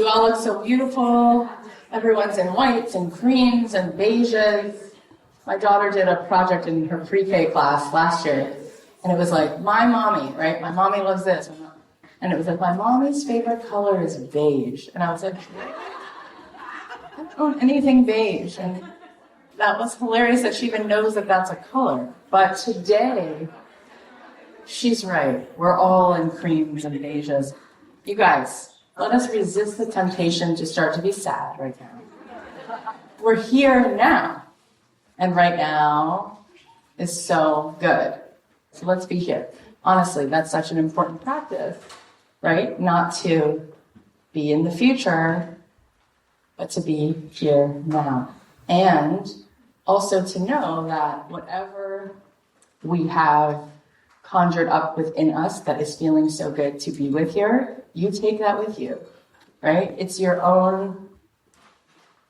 You all look so beautiful. Everyone's in whites and creams and beiges. My daughter did a project in her pre-K class last year, and it was like, my mommy, right? My mommy loves this. And it was like, my mommy's favorite color is beige. And I was like, I don't own anything beige. And that was hilarious that she even knows that that's a color. But today, she's right. We're all in creams and beiges. You guys, let us resist the temptation to start to be sad right now. We're here now. And right now is so good. So let's be here. Honestly, that's such an important practice, right? Not to be in the future, but to be here now. And also to know that whatever we have conjured up within us that is feeling so good to be with here, you take that with you, right? It's your own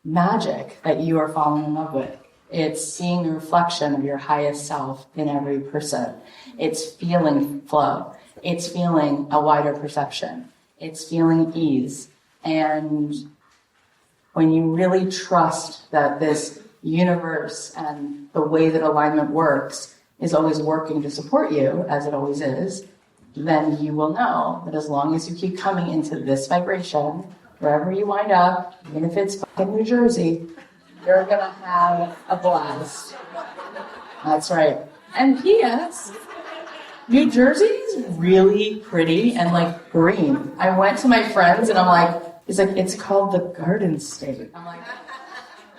magic that you are falling in love with. It's seeing the reflection of your highest self in every person. It's feeling flow. It's feeling a wider perception. It's feeling ease. And when you really trust that this universe and the way that alignment works is always working to support you, as it always is, then you will know that as long as you keep coming into this vibration, wherever you wind up, even if it's fucking New Jersey, you're gonna have a blast. That's right. And P.S., New Jersey is really pretty and like green. I went to my friends and I'm like, it's called the Garden State. I'm like,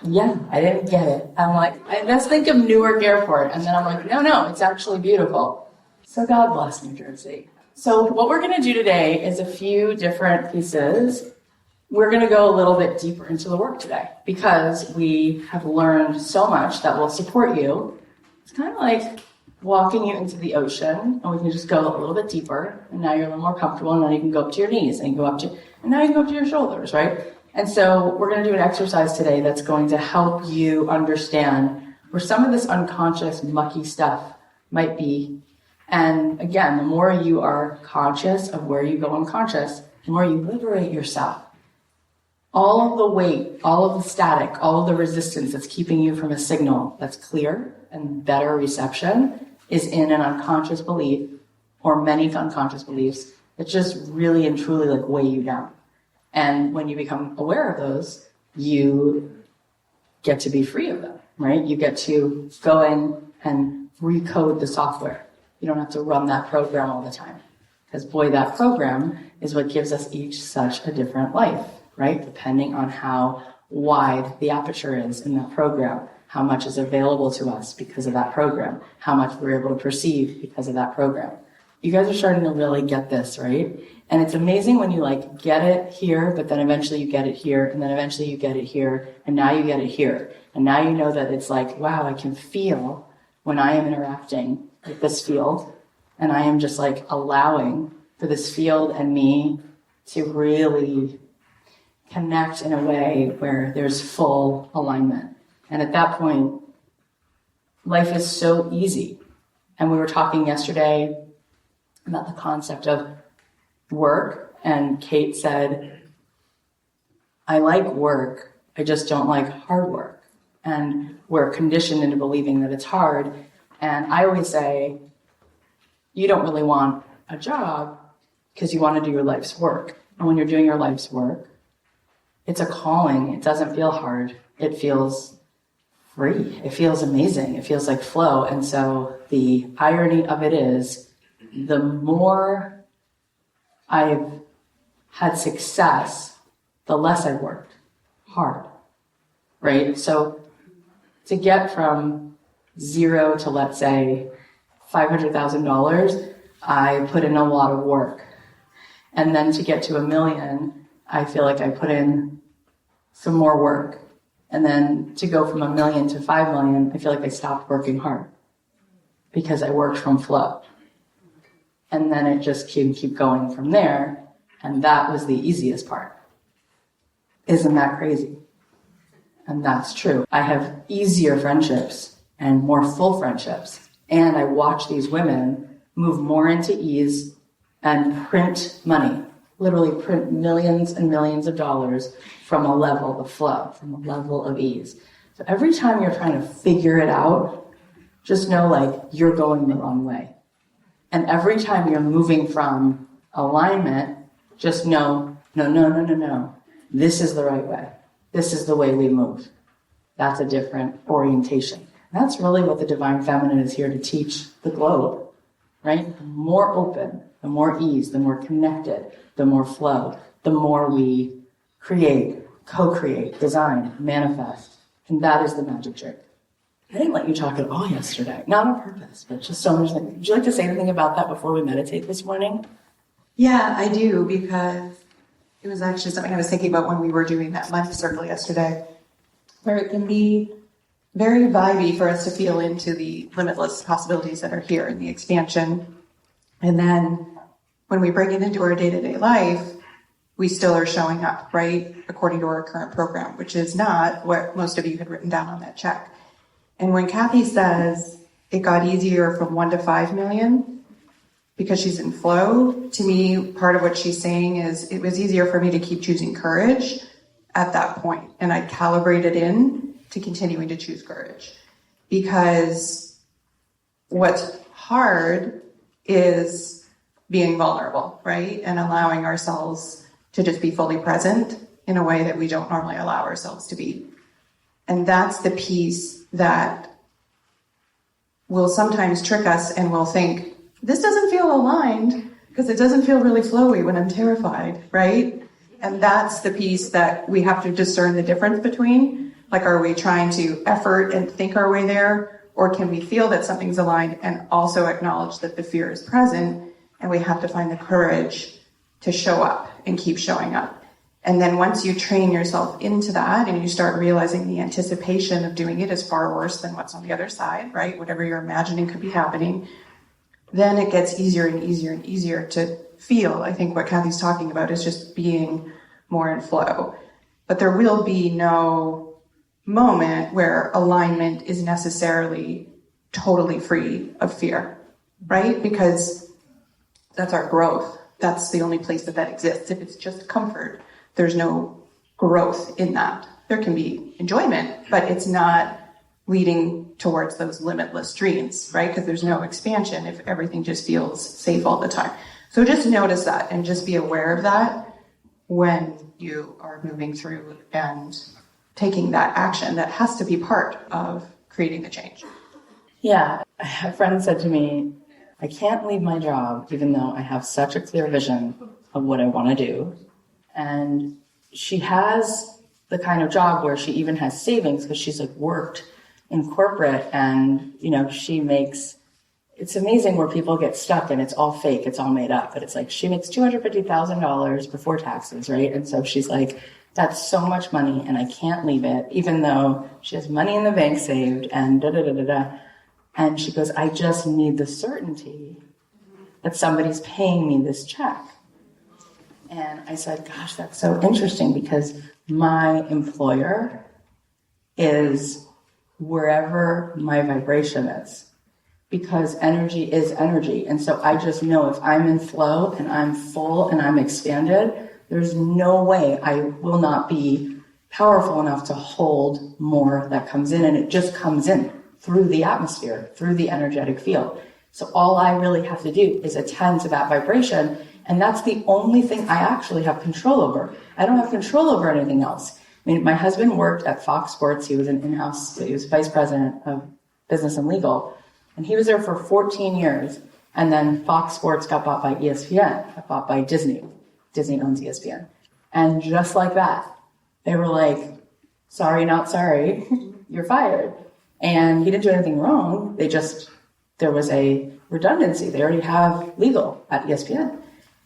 yeah, I didn't get it. I'm like, let's think of Newark Airport. And then I'm like, no, it's actually beautiful. So God bless New Jersey. So what we're gonna do today is a few different pieces. We're going to go a little bit deeper into the work today because we have learned so much that will support you. It's kind of like walking you into the ocean, and we can just go a little bit deeper, and now you're a little more comfortable, and then you can go up to your knees, and now you can go up to your shoulders, right? And so we're going to do an exercise today that's going to help you understand where some of this unconscious, mucky stuff might be. And again, the more you are conscious of where you go unconscious, the more you liberate yourself. All of the weight, all of the static, all of the resistance that's keeping you from a signal that's clear and better reception is in an unconscious belief or many unconscious beliefs that just really and truly like weigh you down. And when you become aware of those, you get to be free of them, right? You get to go in and recode the software. You don't have to run that program all the time. Because boy, that program is what gives us each such a different life. Right? Depending on how wide the aperture is in that program, how much is available to us because of that program, how much we're able to perceive because of that program. You guys are starting to really get this, right? And it's amazing when you like get it here, but then eventually you get it here, and then eventually you get it here, and now you get it here. And now you know that it's like, wow, I can feel when I am interacting with this field, and I am just like allowing for this field and me to really connect in a way where there's full alignment. And at that point, life is so easy. And we were talking yesterday about the concept of work, and Kate said, I like work, I just don't like hard work. And we're conditioned into believing that it's hard. And I always say, you don't really want a job because you want to do your life's work. And when you're doing your life's work, it's a calling. It doesn't feel hard. It feels free. It feels amazing. It feels like flow. And so the irony of it is, the more I've had success, the less I've worked hard, right? So to get from zero to, let's say, $500,000, I put in a lot of work. And then to get to $1 million, I feel like I put in some more work. And then to go from $1 million to $5 million, I feel like I stopped working hard because I worked from flow. And then it just can keep going from there. And that was the easiest part. Isn't that crazy? And that's true. I have easier friendships and more full friendships. And I watch these women move more into ease and print money literally print millions and millions of dollars from a level of flow, from a level of ease. So every time you're trying to figure it out, just know like you're going the wrong way. And every time you're moving from alignment, just know, no. This is the right way. This is the way we move. That's a different orientation. That's really what the Divine Feminine is here to teach the globe, right? The more open, the more ease, the more connected, the more flow, the more we create, co-create, design, manifest. And that is the magic trick. I didn't let you talk at all yesterday. Not on purpose, but just so much. Would you like to say anything about that before we meditate this morning? Yeah, I do, because it was actually something I was thinking about when we were doing that life circle yesterday, where it can be very vibey for us to feel into the limitless possibilities that are here in the expansion. And then when we bring it into our day-to-day life, we still are showing up, right, according to our current program, which is not what most of you had written down on that check. And when Cathy says it got easier from 1 to 5 million, because she's in flow, to me, part of what she's saying is it was easier for me to keep choosing courage at that point. And I calibrated in to continuing to choose courage. Because what's hard is being vulnerable, right? And allowing ourselves to just be fully present in a way that we don't normally allow ourselves to be. And that's the piece that will sometimes trick us, and we'll think, this doesn't feel aligned because it doesn't feel really flowy when I'm terrified, right? And that's the piece that we have to discern the difference between. Like, are we trying to effort and think our way there? Or can we feel that something's aligned and also acknowledge that the fear is present, and we have to find the courage to show up and keep showing up. And then once you train yourself into that and you start realizing the anticipation of doing it is far worse than what's on the other side, right? Whatever you're imagining could be happening, then it gets easier and easier and easier to feel. I think what Cathy's talking about is just being more in flow. But there will be no moment where alignment is necessarily totally free of fear, right? Because that's our growth. That's the only place that exists. If it's just comfort, there's no growth in that. There can be enjoyment, but it's not leading towards those limitless dreams, right? Because there's no expansion if everything just feels safe all the time. So just notice that and just be aware of that when you are moving through and taking that action that has to be part of creating the change. Yeah, a friend said to me, I can't leave my job even though I have such a clear vision of what I want to do. And she has the kind of job where she even has savings because she's like worked in corporate, and she makes, it's amazing where people get stuck and it's all fake, it's all made up, but it's like she makes $250,000 before taxes, right? And so she's like, that's so much money and I can't leave it, even though she has money in the bank saved and da-da-da-da-da. And she goes, I just need the certainty that somebody's paying me this check. And I said, gosh, that's so interesting, because my employer is wherever my vibration is, because energy is energy. And so I just know if I'm in flow and I'm full and I'm expanded, there's no way I will not be powerful enough to hold more that comes in. And it just comes in through the atmosphere, through the energetic field. So all I really have to do is attend to that vibration. And that's the only thing I actually have control over. I don't have control over anything else. I mean, my husband worked at Fox Sports. He was an in-house, he was vice president of business and legal. And he was there for 14 years. And then Fox Sports got bought by ESPN, got bought by Disney. Disney owns ESPN. And just like that, they were like, sorry, not sorry, you're fired. And he didn't do anything wrong. There was a redundancy. They already have legal at ESPN.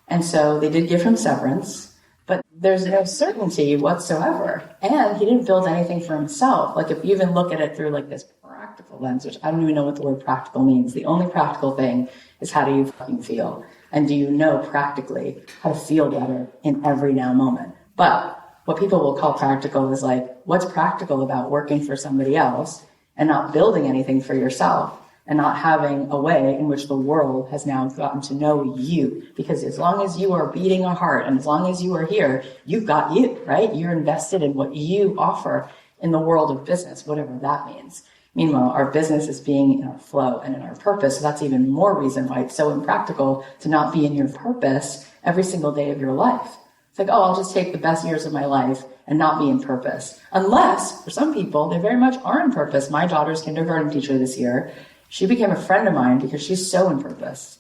And so they did give him severance, but there's no certainty whatsoever. And he didn't build anything for himself. Like, if you even look at it through like this practical lens, which I don't even know what the word practical means. The only practical thing is, how do you fucking feel? And do you know practically how to feel better in every now moment? But what people will call practical is like, what's practical about working for somebody else and not building anything for yourself? and not having a way in which the world has now gotten to know you. Because as long as you are beating a heart and as long as you are here, you've got you, right? You're invested in what you offer in the world of business, whatever that means. Meanwhile, our business is being in our flow and in our purpose. So that's even more reason why it's so impractical to not be in your purpose every single day of your life. It's like, oh, I'll just take the best years of my life and not be in purpose. Unless, for some people, they very much are in purpose. My daughter's kindergarten teacher this year, she became a friend of mine because she's so in purpose.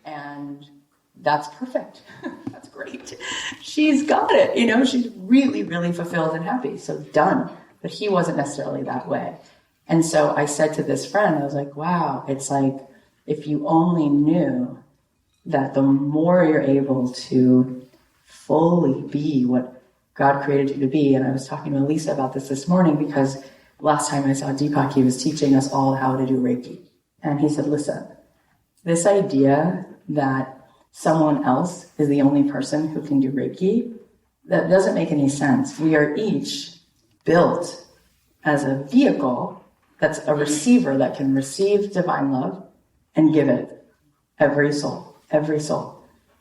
And that's perfect. That's great. She's got it. She's really, really fulfilled and happy. So done. But he wasn't necessarily that way. And so I said to this friend, I was like, wow, it's like if you only knew that the more you're able to fully be what God created you to be. And I was talking to Elisa about this morning because last time I saw Deepak, he was teaching us all how to do Reiki. And he said, listen, this idea that someone else is the only person who can do Reiki, that doesn't make any sense. We are each built as a vehicle that's a receiver that can receive divine love and give it. Every soul.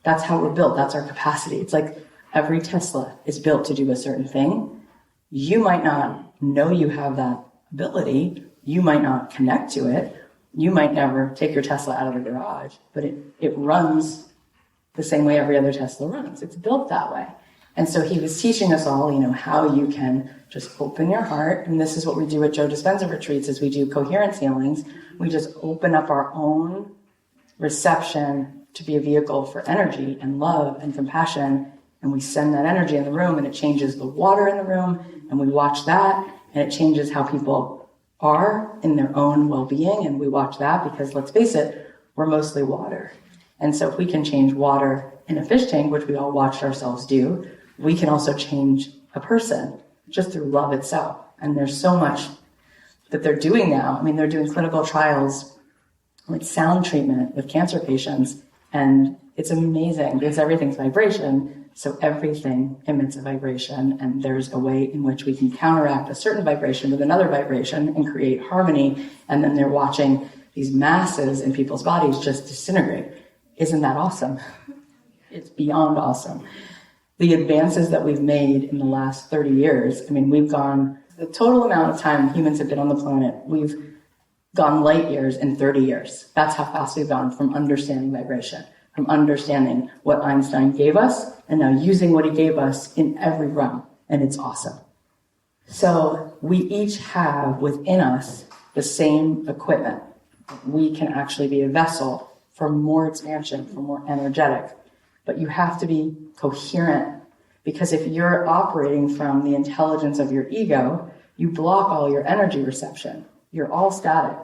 That's how we're built. That's our capacity. It's like every Tesla is built to do a certain thing. You might not know you have that ability. You might not connect to it. You might never take your Tesla out of the garage, but it runs the same way every other Tesla runs. It's built that way. And so he was teaching us all, how you can just open your heart. And this is what we do at Joe Dispenza retreats is we do coherence healings. We just open up our own reception to be a vehicle for energy and love and compassion. And we send that energy in the room and it changes the water in the room. And we watch that and it changes how people are in their own well-being. And we watch that because let's face it, we're mostly water. And so if we can change water in a fish tank, which we all watched ourselves do, we can also change a person just through love itself. And there's so much that they're doing now. I mean, they're doing clinical trials with sound treatment with cancer patients. And it's amazing because everything's vibration. So everything emits a vibration. And there's a way in which we can counteract a certain vibration with another vibration and create harmony. And then they're watching these masses in people's bodies just disintegrate. Isn't that awesome? It's beyond awesome. The advances that we've made in the last 30 years, I mean, we've gone, the total amount of time humans have been on the planet, we've gone light years in 30 years. That's how fast we've gone from understanding vibration, from understanding what Einstein gave us, and now using what he gave us in every realm. And it's awesome. So we each have within us the same equipment. We can actually be a vessel for more expansion, for more energetic. But you have to be coherent, because if you're operating from the intelligence of your ego, you block all your energy reception. You're all static.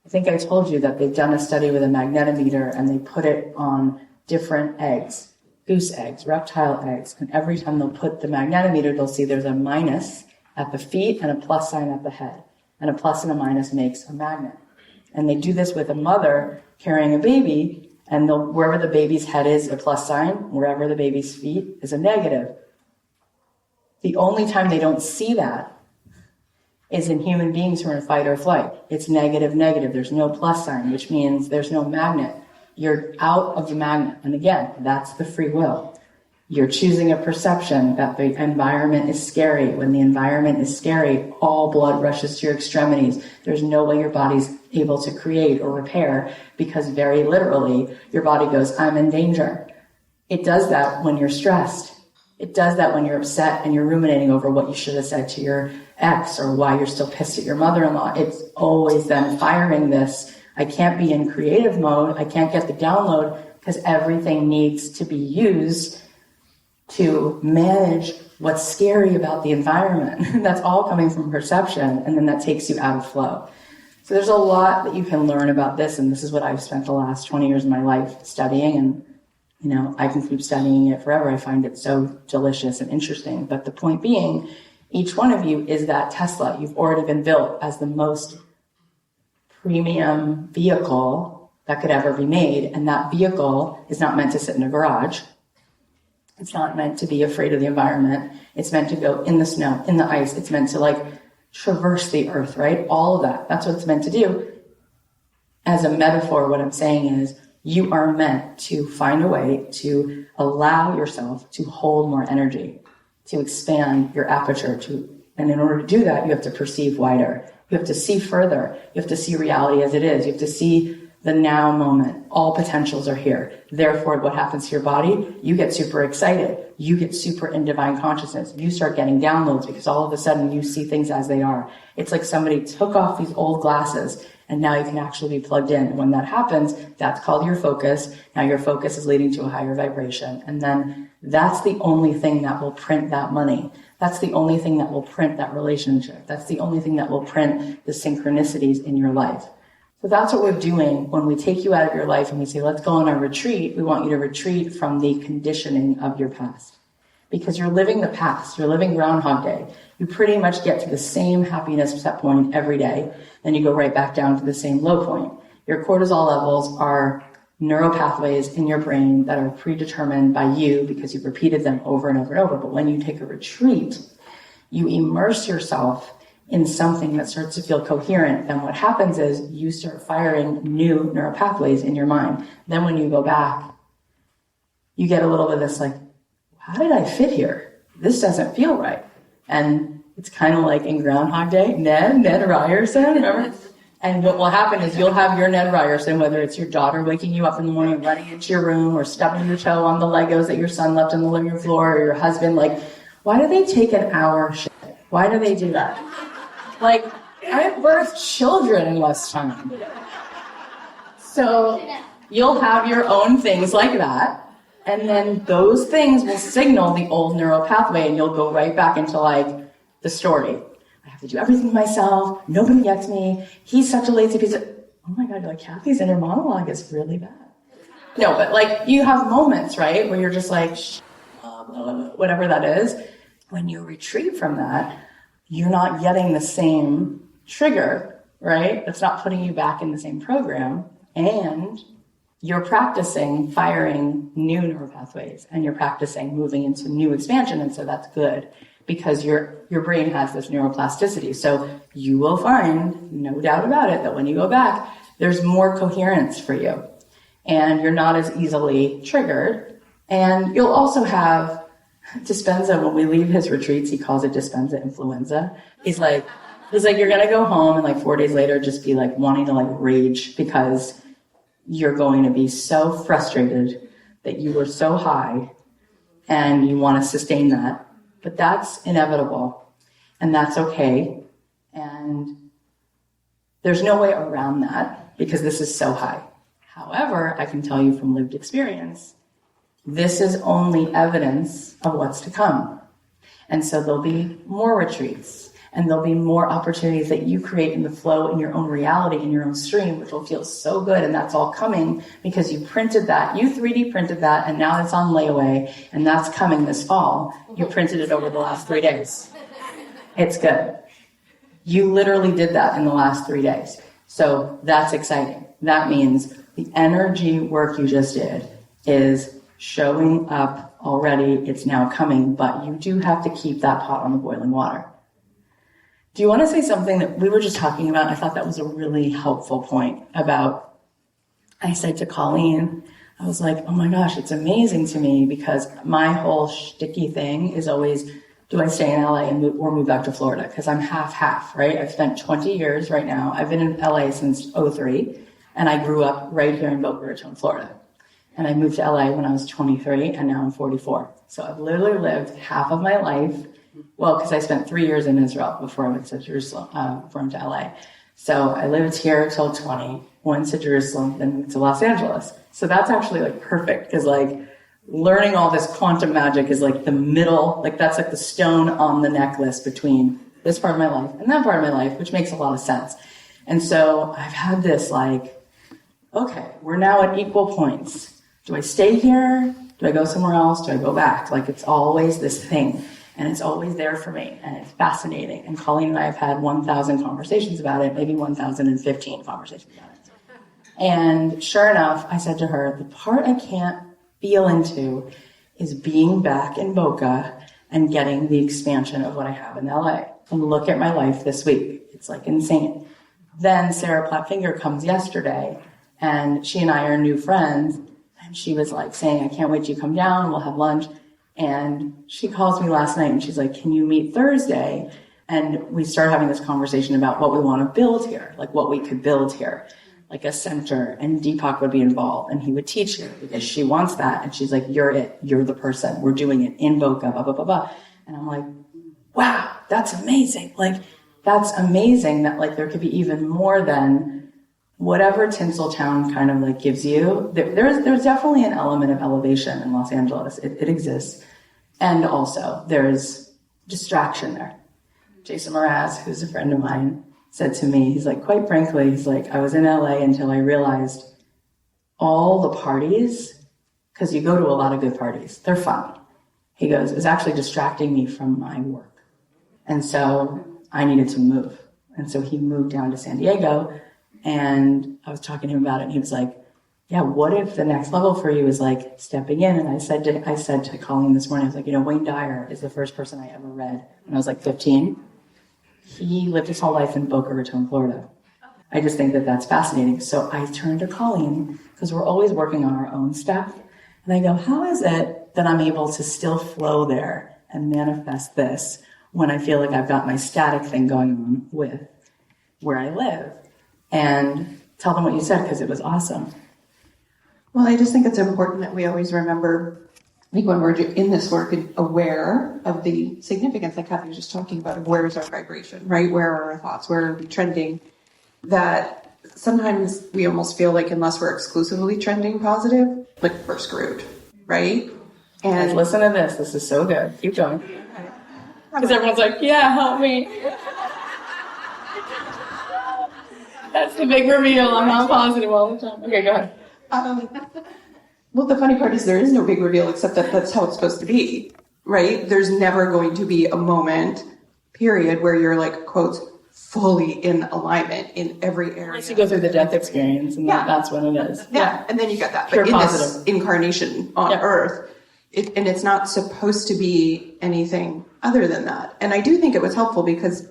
I think I told you that they've done a study with a magnetometer and they put it on different eggs, goose eggs, reptile eggs, and every time they'll put the magnetometer, they'll see there's a minus at the feet and a plus sign at the head. And a plus and a minus makes a magnet. And they do this with a mother carrying a baby, and wherever the baby's head is a plus sign, wherever the baby's feet is a negative. The only time they don't see that is in human beings who are in fight or flight. It's negative, negative. There's no plus sign, which means there's no magnet. You're out of the magnet. And again, that's the free will. You're choosing a perception that the environment is scary. When the environment is scary, all blood rushes to your extremities. There's no way your body's able to create or repair because very literally your body goes, I'm in danger. It does that when you're stressed. It does that when you're upset and you're ruminating over what you should have said to your ex or why you're still pissed at your mother-in-law. It's always them firing this. I can't be in creative mode. I can't get the download because everything needs to be used to manage what's scary about the environment. That's all coming from perception, and then that takes you out of flow. So there's a lot that you can learn about this, and this is what I've spent the last 20 years of my life studying, and I can keep studying it forever. I find it so delicious and interesting. But the point being, each one of you is that Tesla. You've already been built as the most premium vehicle that could ever be made, and that vehicle is not meant to sit in a garage. It's not meant to be afraid of the environment. It's meant to go in the snow, in the ice. It's meant to traverse the earth, right? All of that. That's what it's meant to do. As a metaphor, what I'm saying is you are meant to find a way to allow yourself to hold more energy, to expand your aperture, and in order to do that, you have to perceive wider. You have to see further. You have to see reality as it is. You have to see the now moment. All potentials are here. Therefore, what happens to your body? You get super excited. You get super in divine consciousness. You start getting downloads because all of a sudden you see things as they are. It's like somebody took off these old glasses and now you can actually be plugged in. And when that happens, that's called your focus. Now your focus is leading to a higher vibration. And then that's the only thing that will print that money. That's the only thing that will print that relationship. That's the only thing that will print the synchronicities in your life. So that's what we're doing when we take you out of your life and we say, let's go on a retreat. We want you to retreat from the conditioning of your past. Because you're living the past. You're living Groundhog Day. You pretty much get to the same happiness set point every day. Then you go right back down to the same low point. Your cortisol levels are neuropathways in your brain that are predetermined by you because you've repeated them over and over and over. But when you take a retreat, you immerse yourself in something that starts to feel coherent. And what happens is you start firing new neuropathways in your mind. Then when you go back, you get a little bit of this like, how did I fit here? This doesn't feel right. And it's kind of like in Groundhog Day, Ned Ryerson, remember? And what will happen is you'll have your Ned Ryerson, whether it's your daughter waking you up in the morning, running into your room, or stubbing your toe on the Legos that your son left on the living room floor, or your husband, like, why do they take an hour shit? Why do they do that? Like, I birthed children in less time. So you'll have your own things like that. And then those things will signal the old neural pathway and you'll go right back into like the story. I have to do everything myself. Nobody gets me. He's such a lazy piece of... Oh my God, like Cathy's inner monologue is really bad. No, but like you have moments, right, where you're just like, whatever that is. When you retreat from that, you're not getting the same trigger, right? It's not putting you back in the same program. And you're practicing firing new neural pathways and you're practicing moving into new expansion. And so that's good because your brain has this neuroplasticity. So you will find, no doubt about it, that when you go back, there's more coherence for you and you're not as easily triggered. And you'll also have Dispenza, when we leave his retreats, he calls it Dispenza influenza. He's like, you're going to go home and like 4 days later, just be like wanting to like rage because you're going to be so frustrated that you were so high and you want to sustain that. But that's inevitable and that's okay. And there's no way around that because this is so high. However, I can tell you from lived experience, this is only evidence of what's to come. And so there'll be more retreats. And there'll be more opportunities that you create in the flow in your own reality, in your own stream, which will feel so good. And that's all coming because you printed that. You 3D printed that, and now it's on layaway, and that's coming this fall. You printed it over the last 3 days. It's good. You literally did that in the last 3 days. So that's exciting. That means the energy work you just did is showing up already. It's now coming, but you do have to keep that pot on the boiling water. Do you want to say something that we were just talking about? I thought that was a really helpful point about, I said to Colleen, I was like, oh my gosh, it's amazing to me because my whole shticky thing is always, do I stay in LA or move back to Florida? Because I'm half, right? I've spent 20 years right now. I've been in LA since 2003, and I grew up right here in Boca Raton, Florida. And I moved to LA when I was 23, and now I'm 44. So I've literally lived half of my life. Well, because I spent 3 years in Israel before I went to Jerusalem, before I went to LA. So I lived here till 20, went to Jerusalem, then moved to Los Angeles. So that's actually like perfect, because like learning all this quantum magic is like the middle, like that's like the stone on the necklace between this part of my life and that part of my life, which makes a lot of sense. And so I've had this like, okay, we're now at equal points. Do I stay here? Do I go somewhere else? Do I go back? Like it's always this thing. And it's always there for me, and it's fascinating. And Colleen and I have had 1,000 conversations about it, maybe 1,015 conversations about it. And sure enough, I said to her, the part I can't feel into is being back in Boca and getting the expansion of what I have in LA. And look at my life this week. It's like insane. Then Sarah Platt-Finger comes yesterday, and she and I are new friends, and she was like saying, I can't wait till you come down, we'll have lunch. And she calls me last night and she's like, can you meet Thursday? And we started having this conversation about what we want to build here, like what we could build here, like a center. And Deepak would be involved and he would teach her because she wants that. And she's like, you're it. You're the person. We're doing it in Boca, blah, blah, blah, blah. And I'm like, wow, that's amazing. Like, that's amazing that like there could be even more than whatever Tinseltown kind of like gives you. There's definitely an element of elevation in Los Angeles. It exists. And also there's distraction there. Jason Mraz, who's a friend of mine, said to me, he's like, quite frankly, he's like, I was in LA until I realized all the parties, because you go to a lot of good parties, they're fun. He goes, it was actually distracting me from my work. And so I needed to move. And so he moved down to San Diego, and I was talking to him about it, and he was like, yeah, what if the next level for you is like stepping in? And I said to Colleen this morning, I was like, Wayne Dyer is the first person I ever read when I was like 15. He lived his whole life in Boca Raton, Florida. I just think that that's fascinating. So I turned to Colleen, because we're always working on our own stuff. And I go, how is it that I'm able to still flow there and manifest this when I feel like I've got my static thing going on with where I live? And tell them what you said, because it was awesome. Well, I just think it's important that we always remember, like when we're in this work, and aware of the significance, like Cathy was just talking about, of where is our vibration, right? Where are our thoughts? Where are we trending? That sometimes we almost feel like unless we're exclusively trending positive, like we're screwed, right? And listen to this. This is so good. Keep going. Because everyone's like, yeah, help me. That's the big reveal. I'm not positive all the time. Okay, go ahead. Well, the funny part is there is no big reveal except that that's how it's supposed to be, right? There's never going to be a moment, period, where you're like, quotes, fully in alignment in every area. Unless you go through the death experience, and that's what it is. Yeah, and then you get that. Pure but in positive. This incarnation on Earth, and it's not supposed to be anything other than that. And I do think it was helpful because,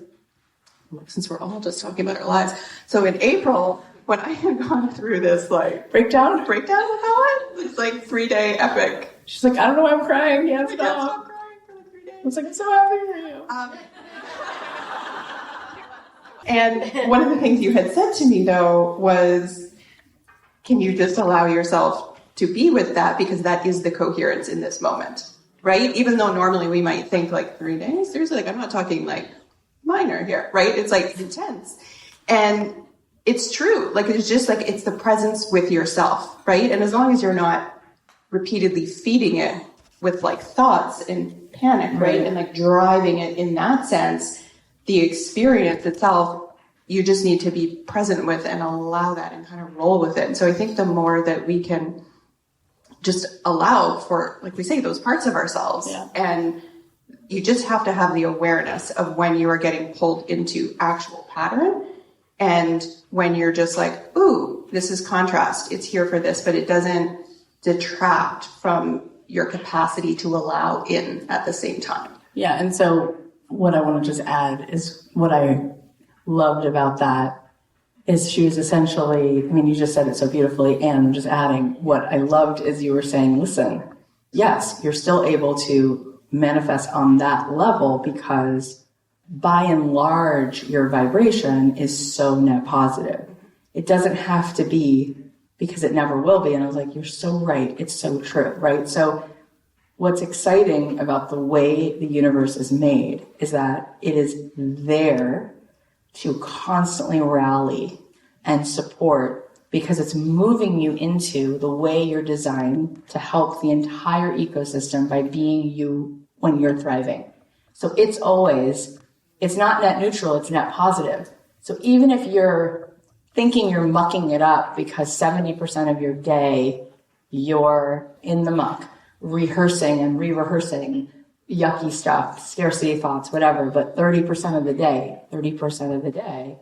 since we're all just talking about our lives, so in April, when I had gone through this breakdown, with Helen, this 3-day epic. She's like, I don't know why I'm crying. Yeah, I can't stop crying for 3 days. I was like, I'm so happy for you. And one of the things you had said to me though was, can you just allow yourself to be with that, because that is the coherence in this moment, right? Even though normally we might think 3 days, seriously, I'm not talking minor here, right? It's intense. And it's true. It's just it's the presence with yourself, right? And as long as you're not repeatedly feeding it with thoughts and panic, right? And driving it in that sense, the experience itself, you just need to be present with and allow that and kind of roll with it. And so I think the more that we can just allow for, like we say, those parts of ourselves, and you just have to have the awareness of when you are getting pulled into actual pattern. And when you're just ooh, this is contrast, it's here for this, but it doesn't detract from your capacity to allow in at the same time. Yeah, and so what I want to just add is what I loved about that is she was essentially, you just said it so beautifully, and I'm just adding, what I loved is you were saying, listen, yes, you're still able to manifest on that level because by and large, your vibration is so net positive. It doesn't have to be, because it never will be. And I was like, you're so right. It's so true, right? So what's exciting about the way the universe is made is that it is there to constantly rally and support, because it's moving you into the way you're designed to help the entire ecosystem by being you when you're thriving. So it's not net neutral, it's net positive. So even if you're thinking you're mucking it up because 70% of your day you're in the muck, rehearsing and re-rehearsing yucky stuff, scarcity thoughts, whatever, but 30% of the day,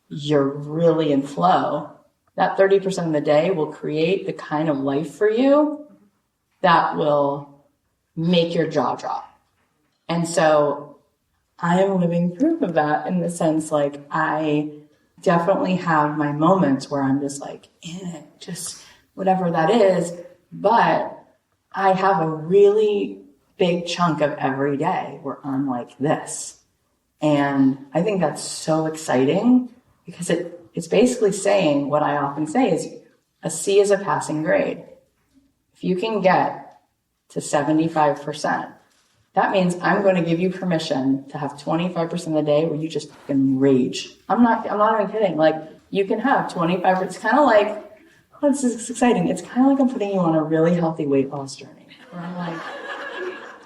you're really in flow. That 30% of the day will create the kind of life for you that will make your jaw drop. And so I am living proof of that in the sense I definitely have my moments where I'm just like in it, just whatever that is. But I have a really big chunk of every day where I'm like this. And I think that's so exciting because it's basically saying what I often say is a C is a passing grade. If you can get to 75%, that means I'm going to give you permission to have 25% of the day where you just fucking rage. I'm not even kidding. Like, you can have 25%. It's kind of like, oh, this is exciting. It's kind of like I'm putting you on a really healthy weight loss journey. Where I'm like,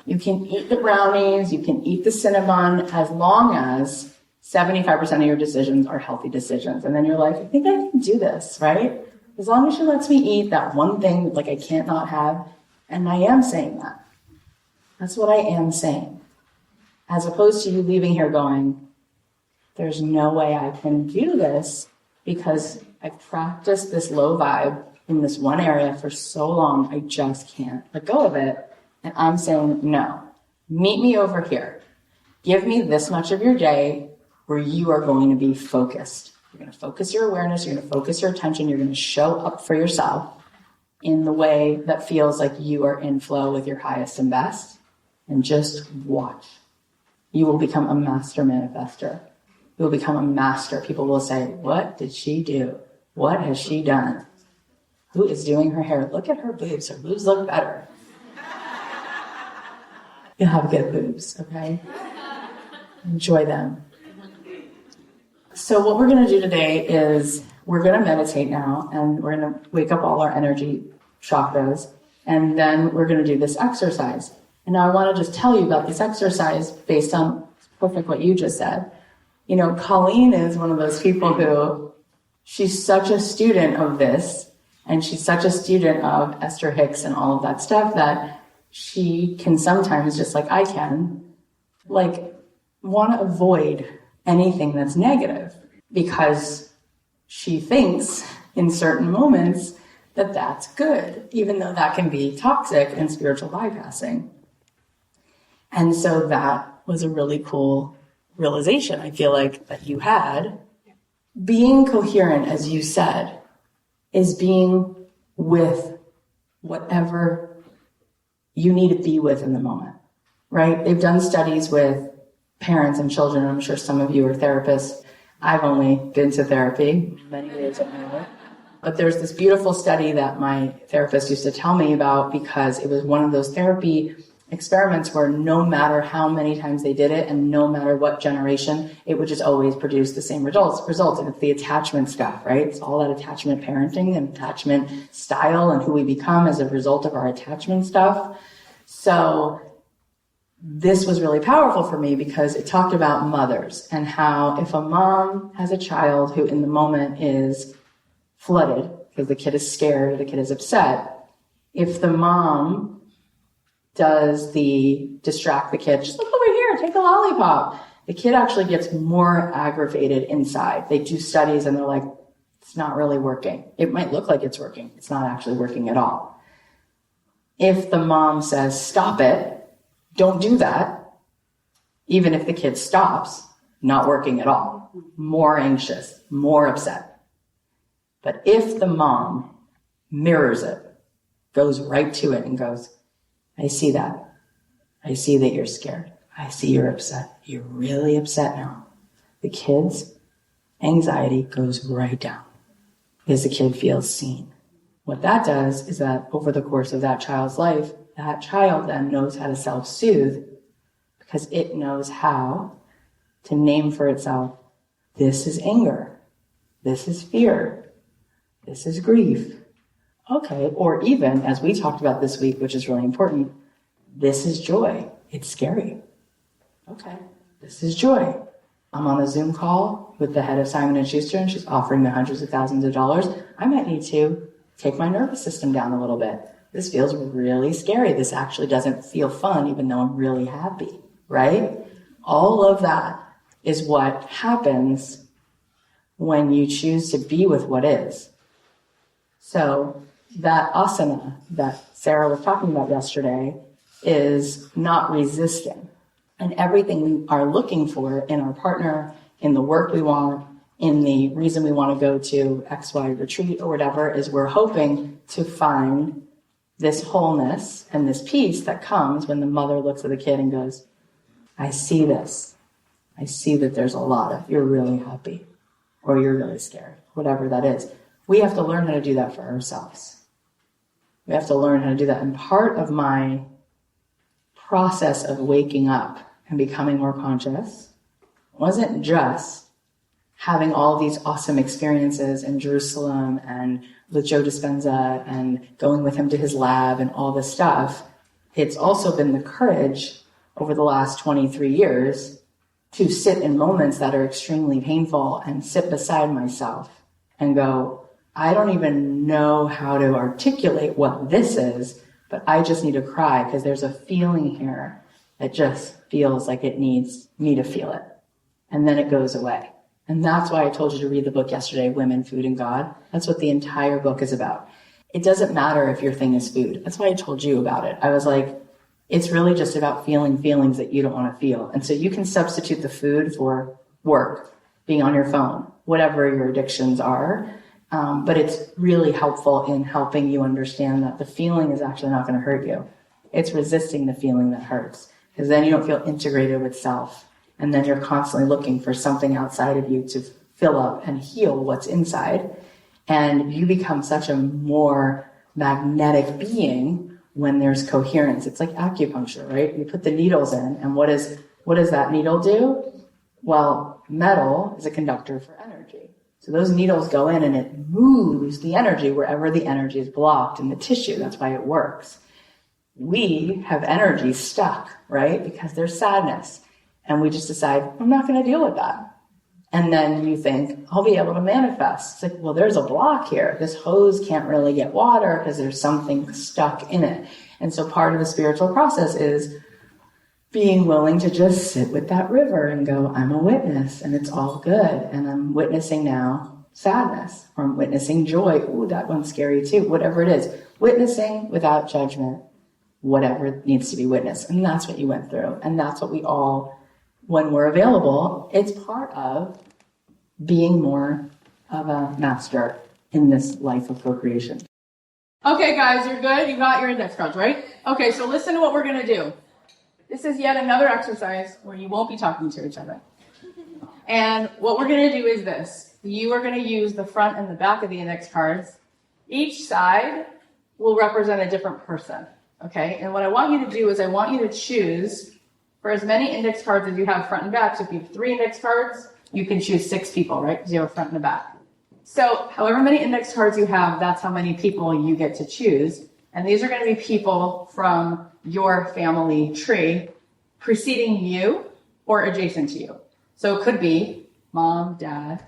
you can eat the brownies, you can eat the cinnamon, as long as 75% of your decisions are healthy decisions. And then you're like, I think I can do this, right? As long as she lets me eat that one thing like I can't not have. And I am saying that. That's what I am saying. As opposed to you leaving here going, there's no way I can do this because I've practiced this low vibe in this one area for so long, I just can't let go of it. And I'm saying, no, meet me over here. Give me this much of your day where you are going to be focused. You're going to focus your awareness. You're going to focus your attention. You're going to show up for yourself in the way that feels like you are in flow with your highest and best. And just watch. You will become a master manifester. You will become a master. People will say, what did she do? What has she done? Who is doing her hair? Look at her boobs. Her boobs look better. You'll have good boobs, okay? Enjoy them. So what we're going to do today is we're going to meditate now, and we're going to wake up all our energy chakras, and then we're going to do this exercise. And now I want to just tell you about this exercise based on perfect what you just said. You know, Colleen is one of those people who, she's such a student of this, and she's such a student of Esther Hicks and all of that stuff that she can sometimes, just like I can, like, want to avoid anything that's negative because she thinks in certain moments that that's good, even though that can be toxic and spiritual bypassing. And so that was a really cool realization, I feel like, that you had. Being coherent, as you said, is being with whatever you need to be with in the moment, right? They've done studies with parents and children. I'm sure some of you are therapists. I've only been to therapy many years of my life. But there's this beautiful study that my therapist used to tell me about because it was one of those therapy experiments where no matter how many times they did it and no matter what generation, it would just always produce the same results. And it's the attachment stuff, right? It's all that attachment parenting and attachment style and who we become as a result of our attachment stuff. So this was really powerful for me because it talked about mothers and how if a mom has a child who in the moment is flooded because the kid is scared, the kid is upset, if the mom does the distract the kid, just look over here, take a lollipop, the kid actually gets more aggravated inside. They do studies and they're like, it's not really working. It might look like it's working. It's not actually working at all. If the mom says, stop it, don't do that, even if the kid stops, not working at all, more anxious, more upset. But if the mom mirrors it, goes right to it and goes, I see that. I see that you're scared. I see you're upset. You're really upset now. The kid's anxiety goes right down because the kid feels seen. What that does is that over the course of that child's life, that child then knows how to self-soothe because it knows how to name for itself, this is anger, this is fear, this is grief. Okay, or even, as we talked about this week, which is really important, this is joy. It's scary. Okay, this is joy. I'm on a Zoom call with the head of Simon & Schuster, and she's offering me hundreds of thousands of dollars. I might need to take my nervous system down a little bit. This feels really scary. This actually doesn't feel fun, even though I'm really happy, right? All of that is what happens when you choose to be with what is. So that asana that Sarah was talking about yesterday is not resisting. And everything we are looking for in our partner, in the work we want, in the reason we want to go to XY retreat or whatever is we're hoping to find this wholeness and this peace that comes when the mother looks at the kid and goes, I see this. I see that there's a lot of, you're really happy or you're really scared, whatever that is. We have to learn how to do that for ourselves. We have to learn how to do that. And part of my process of waking up and becoming more conscious wasn't just having all these awesome experiences in Jerusalem and with Joe Dispenza and going with him to his lab and all this stuff. It's also been the courage over the last 23 years to sit in moments that are extremely painful and sit beside myself and go, I don't even know how to articulate what this is, but I just need to cry because there's a feeling here that just feels like it needs me to feel it. And then it goes away. And that's why I told you to read the book yesterday, Women, Food, and God. That's what the entire book is about. It doesn't matter if your thing is food. That's why I told you about it. I was like, it's really just about feeling feelings that you don't want to feel. And so you can substitute the food for work, being on your phone, whatever your addictions are. But it's really helpful in helping you understand that the feeling is actually not going to hurt you. It's resisting the feeling that hurts, because then you don't feel integrated with self. And then you're constantly looking for something outside of you to fill up and heal what's inside. And you become such a more magnetic being when there's coherence. It's like acupuncture, right? You put the needles in, and what does that needle do? Well, metal is a conductor for energy. So those needles go in and it moves the energy wherever the energy is blocked in the tissue. That's why it works. We have energy stuck, right? Because there's sadness. And we just decide, I'm not going to deal with that. And then you think, I'll be able to manifest. It's like, well, there's a block here. This hose can't really get water because there's something stuck in it. And so part of the spiritual process is being willing to just sit with that river and go, I'm a witness and it's all good. And I'm witnessing now sadness, or I'm witnessing joy. Ooh, that one's scary too. Whatever it is. Witnessing without judgment, whatever needs to be witnessed. And that's what you went through. And that's what we all, when we're available, it's part of being more of a master in this life of co-creation. Okay, guys, you're good? You got your index cards, right? Okay, so listen to what we're going to do. This is yet another exercise where you won't be talking to each other. And what we're going to do is this. You are going to use the front and the back of the index cards. Each side will represent a different person, okay? And what I want you to do is I want you to choose for as many index cards as you have front and back. So if you have 3 index cards, you can choose 6 people, right? Because you have a front and a back. So however many index cards you have, that's how many people you get to choose. And these are going to be people from your family tree preceding you or adjacent to you. So it could be mom, dad,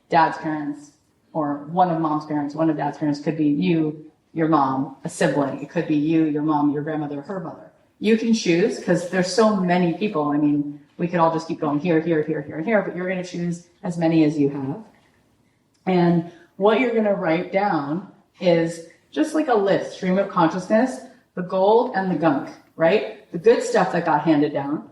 dad's parents, or one of mom's parents, one of dad's parents. Could be you, your mom, a sibling. It could be you, your mom, your grandmother, her mother. You can choose because there's so many people. I mean, we could all just keep going here, here, here, here, and here, but you're going to choose as many as you have. And what you're going to write down is just like a list, stream of consciousness, the gold and the gunk, right? The good stuff that got handed down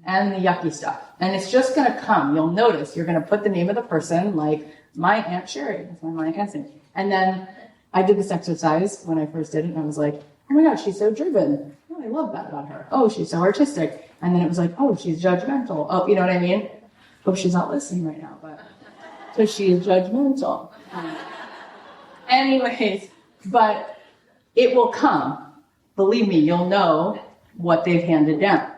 and the yucky stuff. And it's just going to come. You'll notice you're going to put the name of the person, like my Aunt Sherry. That's my Aunt Sherry. And then I did this exercise when I first did it, and I was like, oh my gosh, she's so driven. Oh, I love that about her. Oh, she's so artistic. And then it was like, oh, she's judgmental. Oh, you know what I mean? Hope she's not listening right now, but so she is judgmental. Anyways, but it will come. Believe me, you'll know what they've handed down.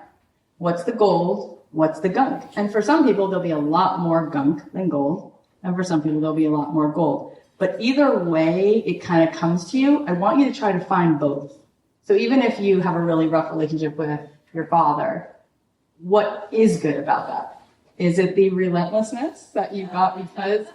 What's the gold? What's the gunk? And for some people, there'll be a lot more gunk than gold. And for some people, there'll be a lot more gold. But either way it kind of comes to you, I want you to try to find both. So even if you have a really rough relationship with your father, what is good about that? Is it the relentlessness that you got because,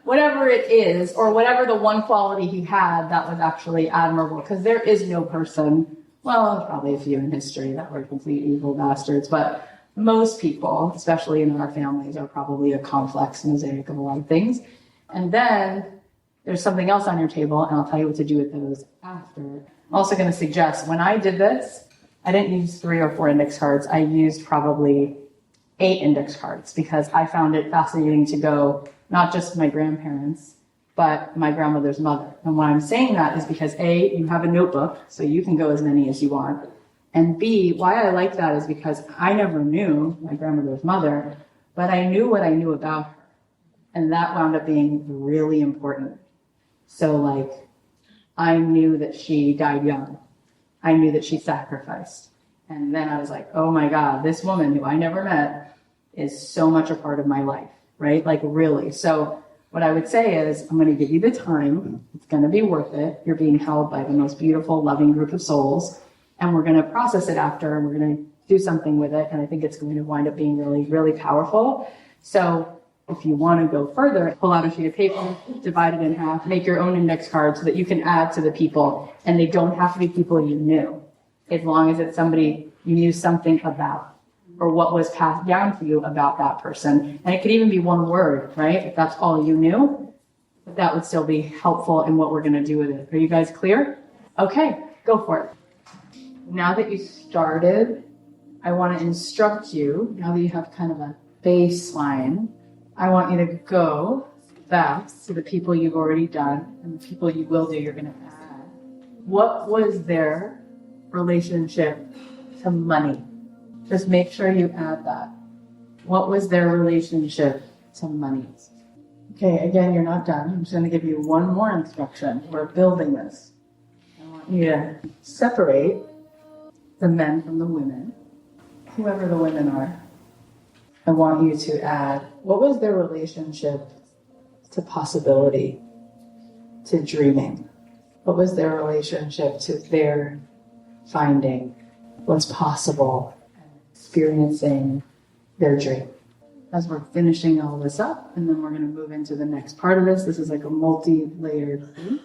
whatever it is, or whatever the one quality he had that was actually admirable? Because there is no person, well, there's probably a few in history that were complete evil bastards, but most people, especially in our families, are probably a complex mosaic of a lot of things. And then there's something else on your table, and I'll tell you what to do with those after. I'm also going to suggest, when I did this, I didn't use 3 or 4 index cards. I used probably 8 index cards because I found it fascinating to go not just my grandparents, but my grandmother's mother. And why I'm saying that is because A, you have a notebook, so you can go as many as you want. And B, why I like that is because I never knew my grandmother's mother, but I knew what I knew about her. And that wound up being really important. So like, I knew that she died young. I knew that she sacrificed. And then I was like, oh my God, this woman who I never met is so much a part of my life, right? Like really. So what I would say is, I'm going to give you the time. It's going to be worth it. You're being held by the most beautiful, loving group of souls. And we're going to process it after, and we're going to do something with it. And I think it's going to wind up being really, really powerful. So if you want to go further, pull out a sheet of paper, divide it in half, make your own index card so that you can add to the people. And they don't have to be people you knew, as long as it's somebody you knew something about, or what was passed down to you about that person. And it could even be one word, right? If that's all you knew, that would still be helpful in what we're going to do with it. Are you guys clear? Okay, go for it. Now that you started, I want to instruct you, now that you have kind of a baseline, I want you to go back to the people you've already done and the people you will do, you're going to add. What was their relationship to money? Just make sure you add that. What was their relationship to money? Okay, again, you're not done. I'm just going to give you one more instruction. We're building this. I want you to separate the men from the women, whoever the women are. I want you to add, what was their relationship to possibility, to dreaming? What was their relationship to their finding what's possible, experiencing their dream? As we're finishing all this up, and then we're going to move into the next part of this. This is like a multi-layered thing.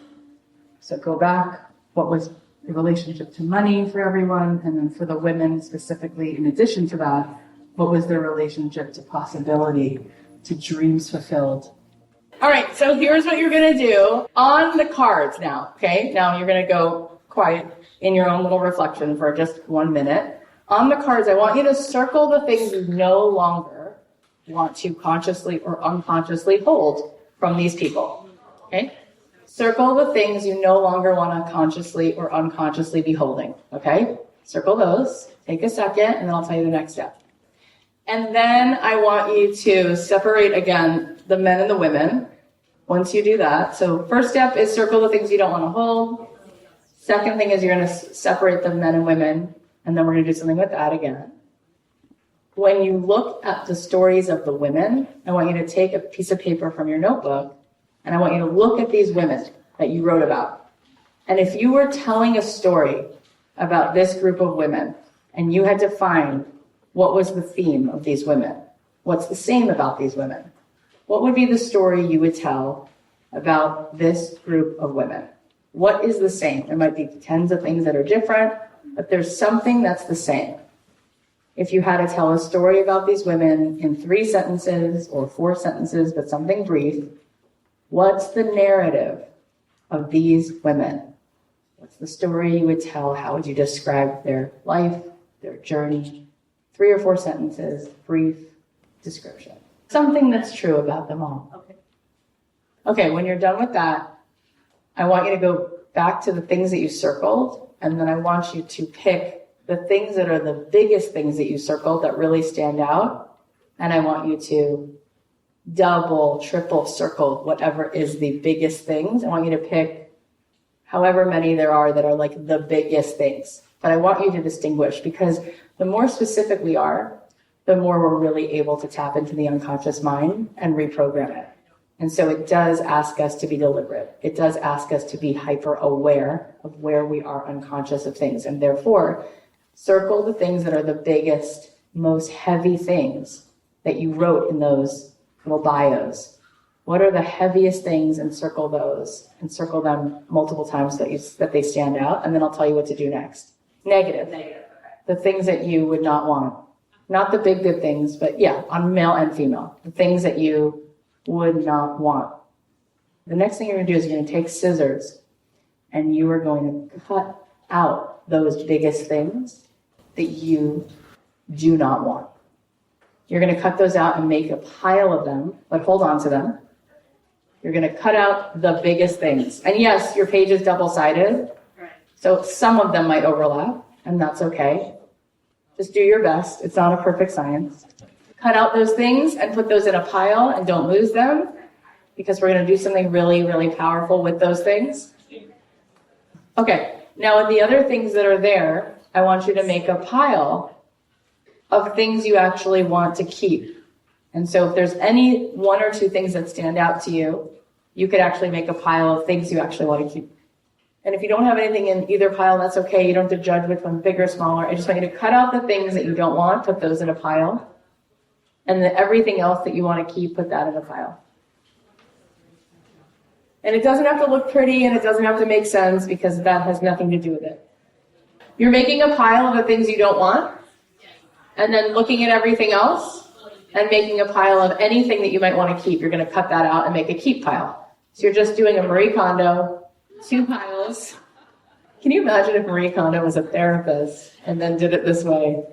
So go back. What was the relationship to money for everyone? And then for the women specifically, in addition to that, what was their relationship to possibility, to dreams fulfilled? All right, so here's what you're going to do on the cards now, okay? Now you're going to go quiet in your own little reflection for just 1 minute. On the cards, I want you to circle the things you no longer want to consciously or unconsciously hold from these people, okay? Circle the things you no longer want to consciously or unconsciously be holding, okay? Circle those, take a second, and then I'll tell you the next step. And then I want you to separate again the men and the women. Once you do that, so first step is circle the things you don't want to hold. Second thing is you're going to separate the men and women, and then we're going to do something with that again. When you look at the stories of the women, I want you to take a piece of paper from your notebook, and I want you to look at these women that you wrote about. And if you were telling a story about this group of women, and you had to find what was the theme of these women, what's the same about these women, what would be the story you would tell about this group of women? What is the same? There might be tens of things that are different, but there's something that's the same. If you had to tell a story about these women in 3 sentences or 4 sentences, but something brief, what's the narrative of these women? What's the story you would tell? How would you describe their life, their journey? 3 or 4 sentences, brief description. Something that's true about them all. Okay, when you're done with that, I want you to go back to the things that you circled, and then I want you to pick the things that are the biggest things that you circled that really stand out, and I want you to double, triple circle whatever is the biggest things. I want you to pick however many there are that are like the biggest things. But I want you to distinguish, because the more specific we are, the more we're really able to tap into the unconscious mind and reprogram it. And so it does ask us to be deliberate. It does ask us to be hyper aware of where we are unconscious of things. And therefore, circle the things that are the biggest, most heavy things that you wrote in those little bios. What are the heaviest things, and circle those, and circle them multiple times that they stand out. And then I'll tell you what to do next. Negative. The things that you would not want. Not the big good things, but yeah, on male and female. The things that you would not want. The next thing you're going to do is you're going to take scissors, and you are going to cut out those biggest things that you do not want. You're going to cut those out and make a pile of them, but hold on to them. You're going to cut out the biggest things. And yes, your page is double-sided, so some of them might overlap, and that's okay. Just do your best. It's not a perfect science. Cut out those things and put those in a pile and don't lose them, because we're going to do something really, really powerful with those things. Okay, now with the other things that are there, I want you to make a pile of things you actually want to keep. And so if there's any one or two things that stand out to you, you could actually make a pile of things you actually want to keep. And if you don't have anything in either pile, that's okay. You don't have to judge which one's bigger or smaller. I just want you to cut out the things that you don't want, put those in a pile. And then everything else that you want to keep, put that in a pile. And it doesn't have to look pretty and it doesn't have to make sense, because that has nothing to do with it. You're making a pile of the things you don't want, and then looking at everything else and making a pile of anything that you might want to keep. You're going to cut that out and make a keep pile. So you're just doing a Marie Kondo, 2 piles. Can you imagine if Marie Kondo was a therapist and then did it this way?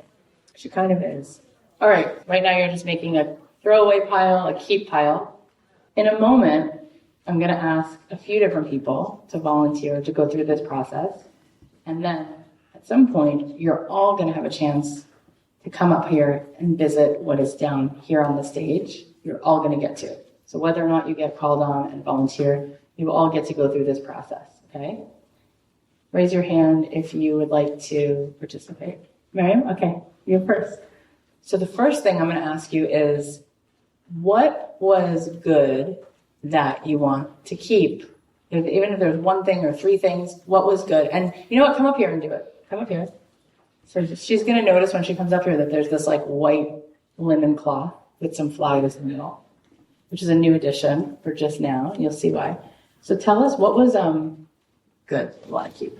She kind of is. All right, right now you're just making a throwaway pile, a keep pile. In a moment, I'm going to ask a few different people to volunteer to go through this process. And then at some point, you're all going to have a chance to come up here and visit what is down here on the stage. You're all going to get to it. So whether or not you get called on and volunteer, you all get to go through this process, okay? Raise your hand if you would like to participate. Maryam? Okay, you first. So the first thing I'm going to ask you is, what was good that you want to keep? Even if there's one thing or 3 things, what was good? And you know what? Come up here and do it. Come up here. So she's going to notice when she comes up here that there's this like white linen cloth with some flowers in the middle, which is a new addition for just now. You'll see why. So tell us, what was good you want to keep?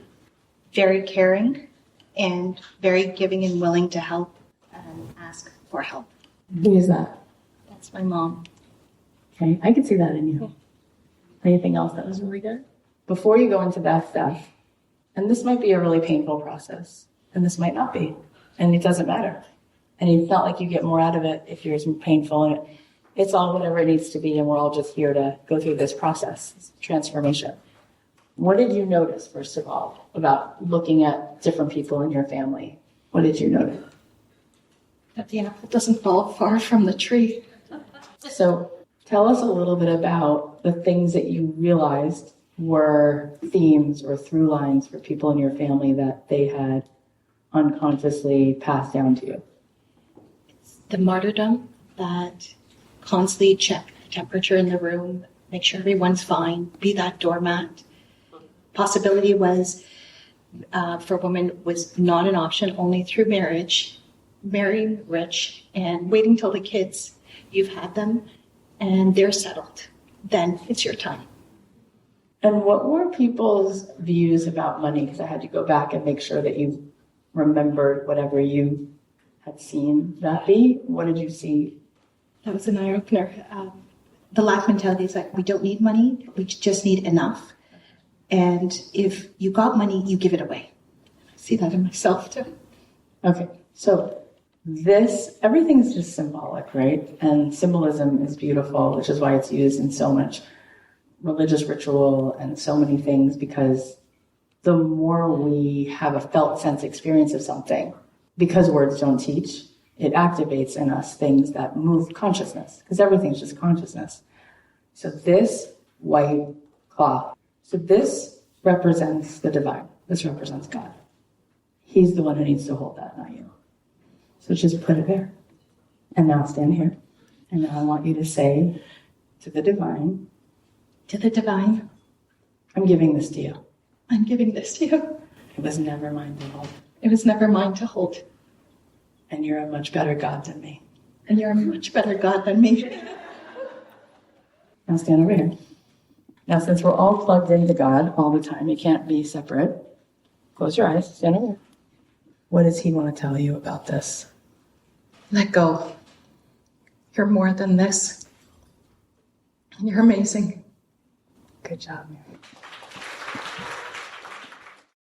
Very caring and very giving and willing to help and ask for help. Who is that? That's my mom. Okay, I can see that in you. Anything else that was really good? Before you go into that stuff, and this might be a really painful process, and this might not be, and it doesn't matter. And it's not like you get more out of it if yours is painful, and it's all whatever it needs to be, and we're all just here to go through this process, this transformation. What did you notice, first of all, about looking at different people in your family? What did you notice? That the apple doesn't fall far from the tree. So tell us a little bit about the things that you realized were themes or through lines for people in your family that they had unconsciously passed down to you. It's the martyrdom, that constantly check temperature in the room, make sure everyone's fine, be that doormat. Possibility was, for women, was not an option, only through marriage, marrying rich and waiting till the kids, you've had them and they're settled. Then it's your time. And what were people's views about money? Because I had to go back and make sure that you remembered whatever you had seen that be. What did you see? That was an eye-opener. The lack mentality is like, we don't need money, we just need enough. And if you got money, you give it away. I see that in myself too. Okay, so everything's just symbolic, right? And symbolism is beautiful, which is why it's used in so much religious ritual and so many things, because the more we have a felt sense experience of something, because words don't teach, it activates in us things that move consciousness, because everything's just consciousness. So this white cloth, so this represents the divine. This represents God. He's the one who needs to hold that, not you. So just put it there. And now stand here. And now I want you to say to the divine, To the divine, I'm giving this to you. I'm giving this to you. It was never mine to hold. It was never mine to hold. And you're a much better God than me. And you're a much better God than me. Now stand over here. Now, since we're all plugged into God all the time, you can't be separate. Close your eyes. Stand over here. What does he want to tell you about this? Let go. You're more than this. You're amazing. Good job, Mary.